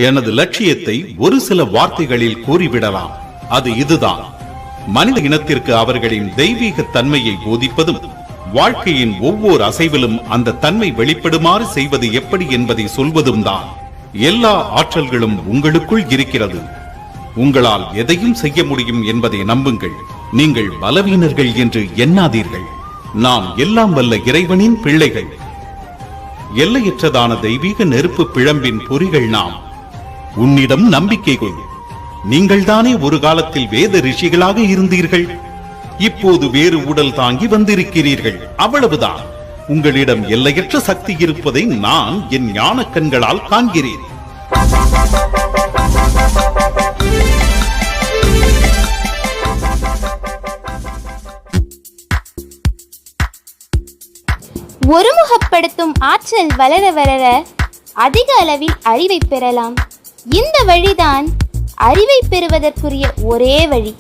எனது லட்சியத்தை ஒரு சில வார்த்தைகளில் கூறிவிடலாம். அது இதுதான்: மனித இனத்திற்கு அவர்களின் தெய்வீக தன்மையை போதிப்பதும், வாழ்க்கையின் ஒவ்வொரு அசைவிலும் அந்த தன்மை வெளிப்படுமாறு செய்வது எப்படி என்பதை சொல்வதும் தான். எல்லா ஆற்றல்களும் உங்களுக்குள் இருக்கிறது. உங்களால் எதையும் செய்ய முடியும் என்பதை நம்புங்கள். நீங்கள் பலவீனர்கள் என்று எண்ணாதீர்கள். நாம் எல்லாம் வல்ல இறைவனின் பிள்ளைகள். எல்லையற்றதான தெய்வீக நெருப்பு பிழம்பின் பொறிகள் நாம். உன்னிடம் நம்பிக்கை கொள். நீங்கள் தானே ஒரு காலத்தில் வேத ரிஷிகளாக இருந்தீர்கள். இப்போது வேறு உடல் தாங்கி வந்திருக்கிறீர்கள். அவ்வளவுதான். உங்களிடம் எல்லையற்ற சக்தி இருப்பதை நான் என் ஞான கண்களால் காண்கிறேன். ஒருமுகப்படுத்தும் ஆற்றல் வளர வளர அதிக அளவில் அறிவை பெறலாம். இந்த வழிதான் அறிவை பெறுவதற்குரிய ஒரே வழி.